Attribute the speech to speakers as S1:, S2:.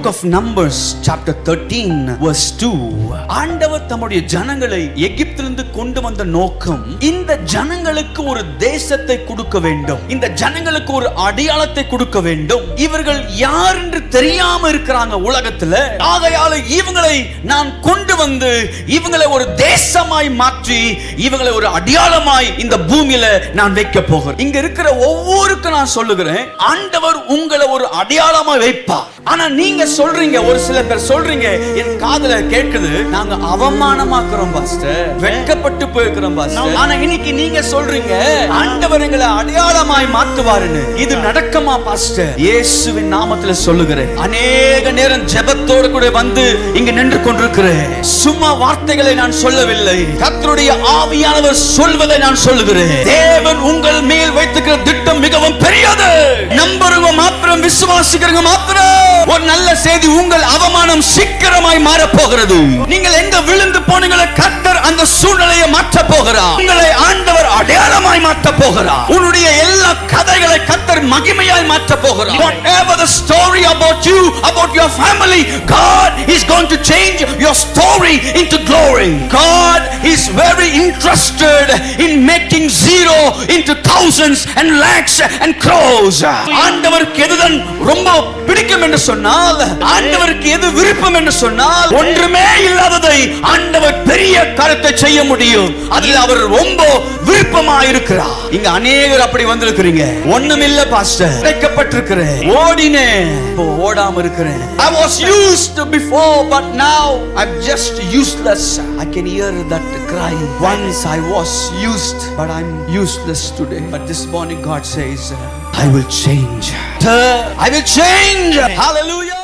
S1: of Numbers chapter 13 verse 2. ஆண்டவர் தம்முடைய ஜனங்களை எகிப்திலிருந்து கொண்டு வந்த நோக்கம், இந்த ஜனங்களுக்கு ஒரு தேசத்தை கொடுக்க வேண்டும், இந்த ஜனங்களுக்கு ஒரு அடையாளத்தை கொடுக்க வேண்டும். இவர்கள் யார் என்று தெரியாம இருக்கிறாங்க உலகத்துல. ஆகையால இவங்களை நான் கொண்டு வந்து இவங்களை ஒரு தேசமாய் மாற்றி இவங்களை ஒரு அடையாளமாய் இந்த பூமியில நான் வைக்க போகிறேன். இங்க இருக்கிற ஒவ்வொருக்கும் நான் சொல்லுகிறேன், ஆண்டவர் உங்களை ஒரு அடையாளமா வைப்பா. ஆனா நீங்க சொல்றீங்க, ஒரு சில பேர் சொல்றீங்க, என் காதுல கேட்குது, நாங்க அவமானமாக்குறோம் பாஸ்டர், வெட்கப்பட்டு போயிருக்கிறோம் பாஸ்டர். ஆனா இன்னைக்கு நீங்க சொல்றீங்க ஆண்டவர் எங்களை அடையாளமாய் மாத்துவாருன்னு. இது நடக்குமா பாஸ்டர்? இயேசுவின் நாமத்துல சொல்லுகிறேன். அநேக நேரம் ஜெபத்தோடு கூட வந்து இங்க நின்று கொண்டிருக்கிறேன். சும்மா வார்த்தைகளை நான் சொல்லவில்லை, கர்த்தருடைய ஆவியானவர் சொல்வதை நான் சொல்லுகிறேன். தேவன் உங்கள் மேல் வைத்திருக்கிற திட்டம் மிகவும் பெரியது. நம்புறவங்க மாத்திரம், விசுவாசிக்கிறவங்க மாத்திரம். ஒரு நல்ல செய்தி, உங்கள் அவமானம் சீக்கிரமாய் மாற போகிறது. நீங்கள் எங்க விழுந்து போனீங்களோ கர்த்தர் அந்த சூழ்நிலையை மாற்ற போகிறார். உங்களை ஆண்டவர் அடையாளமாய் மாற்ற போகிறார். உன்னுடைய எல்லா கதைகளை கர்த்தர் மகிமையாய் மாற்ற போகிறார். Whatever the story about you, about your family, God is going to change your story into glory. God is very interested in making zero into thousands and lakhs and crores. ஆண்டவருக்கு எதுதான் ரொம்ப பிடிக்கும் என்று சொன்னால், ஆண்டவருக்கு எது விருப்பம் என்று சொன்னால், ஒன்றுமே இல்லாததை ஆண்டவர் பெரிய காரியத்தை செய்ய முடியும். அதில் அவர் ரொம்ப விருப்பமா இருக்கிறார். இங்க அநேகர் அப்படி வந்திருக்கிறீங்க. ஒண்ணுமில்ல பாஸ்டர், வைக்கப்பட்டிருக்கிறேன், ஓடினேன், இப்போ ஓடாம இருக்கிறேன். I was used before but now I'm just useless. I can hear that cry. Once I was used but I'm useless today. But this morning God says, I will change. I will change. Hallelujah.